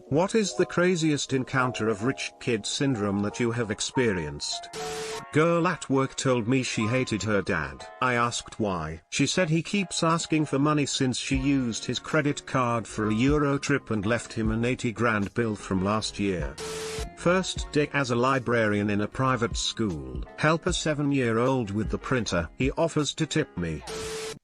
What is the craziest encounter of rich kid syndrome that you have experienced? Girl at work told me she hated her dad. I asked why. She said he keeps asking for money since she used his credit card for a Euro trip and left him an 80 grand bill from last year. First day as a librarian in a private school. Help a 7-year-old with the printer. He offers to tip me.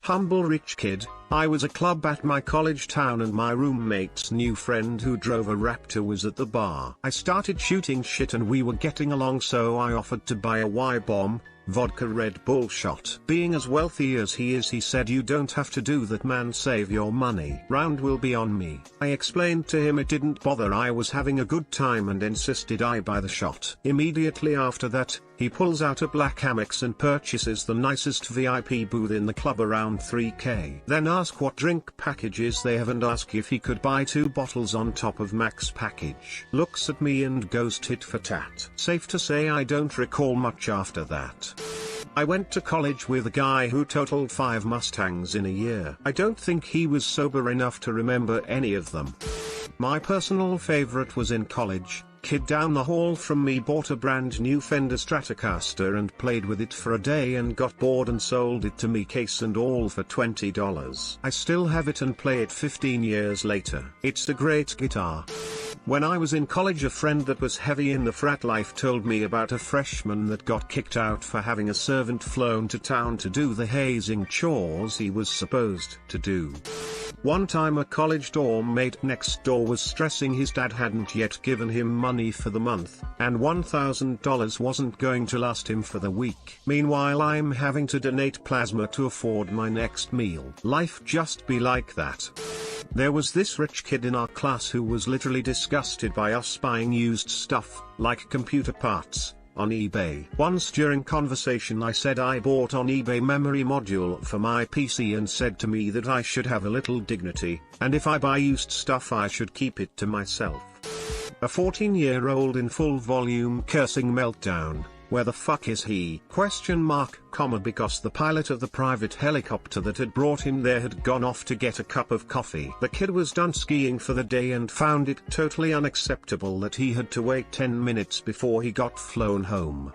Humble rich kid. I was a club at my college town and my roommate's new friend who drove a Raptor was at the bar. I started shooting shit and we were getting along, so I offered to buy a Y-bomb, vodka Red Bull shot. Being as wealthy as he is, he said, "You don't have to do that, man, save your money. Round will be on me." I explained to him it didn't bother, I was having a good time, and insisted I buy the shot. Immediately after that, he pulls out a black Amex and purchases the nicest VIP booth in the club, around $3K. Then ask what drink packages they have and ask if he could buy 2 bottles on top of max package. Looks at me and goes tit for tat. Safe to say I don't recall much after that. I went to college with a guy who totaled 5 Mustangs in a year. I don't think he was sober enough to remember any of them. My personal favorite was in college. Kid down the hall from me bought a brand new Fender Stratocaster and played with it for a day and got bored and sold it to me, case and all, for $20. I still have it and play it 15 years later. It's a great guitar. When I was in college, a friend that was heavy in the frat life told me about a freshman that got kicked out for having a servant flown to town to do the hazing chores he was supposed to do. One time a college dorm mate next door was stressing his dad hadn't yet given him money for the month, and $1,000 wasn't going to last him for the week. Meanwhile, I'm having to donate plasma to afford my next meal. Life just be like that. There was this rich kid in our class who was literally disgusted by us buying used stuff, like computer parts, on eBay. Once during conversation I said I bought on eBay memory module for my PC and said to me that I should have a little dignity, and if I buy used stuff I should keep it to myself. A 14-year-old in full volume cursing meltdown. Where the fuck is he? ? Because the pilot of the private helicopter that had brought him there had gone off to get a cup of coffee. The kid was done skiing for the day and found it totally unacceptable that he had to wait 10 minutes before he got flown home.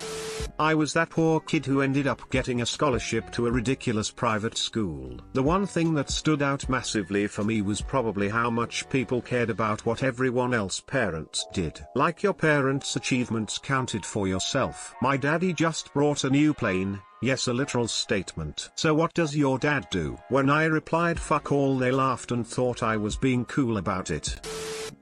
I was that poor kid who ended up getting a scholarship to a ridiculous private school. The one thing that stood out massively for me was probably how much people cared about what everyone else's parents did. Like your parents' achievements counted for yourself. My daddy just brought a new plane. Yes, a literal statement. So what does your dad do? When I replied fuck all, they laughed and thought I was being cool about it.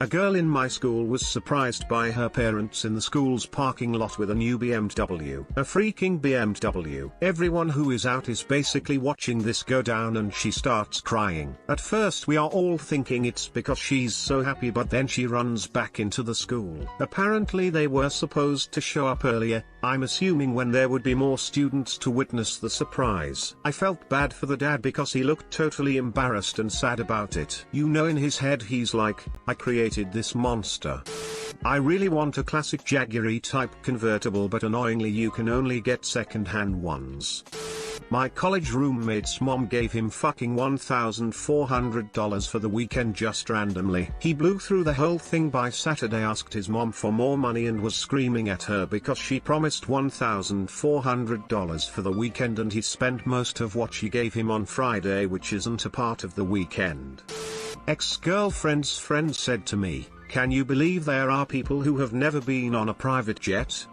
A girl in my school was surprised by her parents in the school's parking lot with a new BMW. A freaking BMW. Everyone who is out is basically watching this go down and she starts crying. At first we are all thinking it's because she's so happy, but then she runs back into the school. Apparently they were supposed to show up earlier, I'm assuming when there would be more students to witness the surprise. I felt bad for the dad because he looked totally embarrassed and sad about it. You know, in his head he's like, I created this monster. I really want a classic Jaguar type convertible, but annoyingly you can only get second-hand ones. My college roommate's mom gave him fucking $1,400 for the weekend just randomly. He blew through the whole thing by Saturday, asked his mom for more money and was screaming at her because she promised $1,400 for the weekend and he spent most of what she gave him on Friday, which isn't a part of the weekend. Ex-girlfriend's friend said to me, "Can you believe there are people who have never been on a private jet?"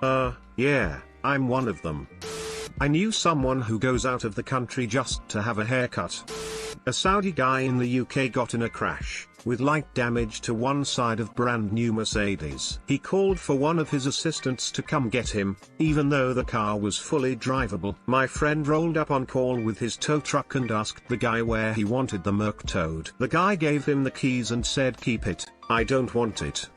Yeah, I'm one of them. I knew someone who goes out of the country just to have a haircut. A Saudi guy in the UK got in a crash, with light damage to one side of brand new Mercedes. He called for one of his assistants to come get him, even though the car was fully drivable. My friend rolled up on call with his tow truck and asked the guy where he wanted the Merc towed. The guy gave him the keys and said, "Keep it, I don't want it."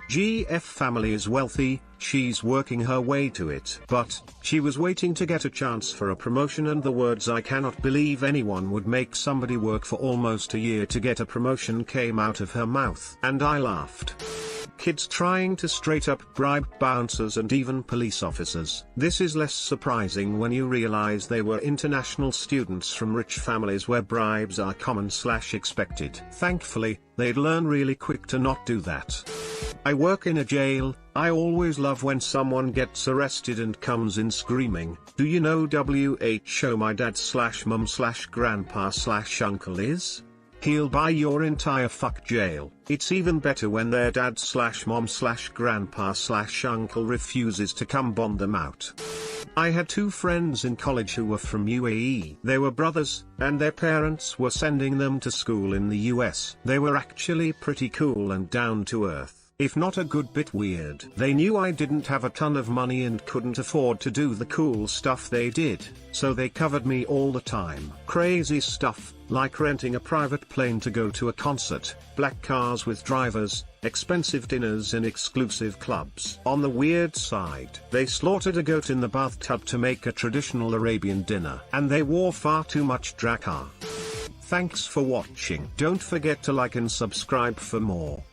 GF family is wealthy, she's working her way to it. But, she was waiting to get a chance for a promotion, and the words "I cannot believe anyone would make somebody work for almost a year to get a promotion" came out of her mouth. And I laughed. Kids trying to straight up bribe bouncers and even police officers. This is less surprising when you realize they were international students from rich families where bribes are common/expected. Thankfully, they'd learn really quick to not do that. I work in a jail. I always love when someone gets arrested and comes in screaming, "Do you know WHO my dad/mum/grandpa/uncle is?" He'll buy your entire jail. It's even better when their dad/mom/grandpa/uncle refuses to come bond them out. I had two friends in college who were from UAE. They were brothers, and their parents were sending them to school in the US. They were actually pretty cool and down to earth, if not a good bit weird. They knew I didn't have a ton of money and couldn't afford to do the cool stuff they did, so they covered me all the time. Crazy stuff, like renting a private plane to go to a concert, black cars with drivers, expensive dinners in exclusive clubs. On the weird side, they slaughtered a goat in the bathtub to make a traditional Arabian dinner, and they wore far too much draka. Thanks for watching. Don't forget to like and subscribe for more.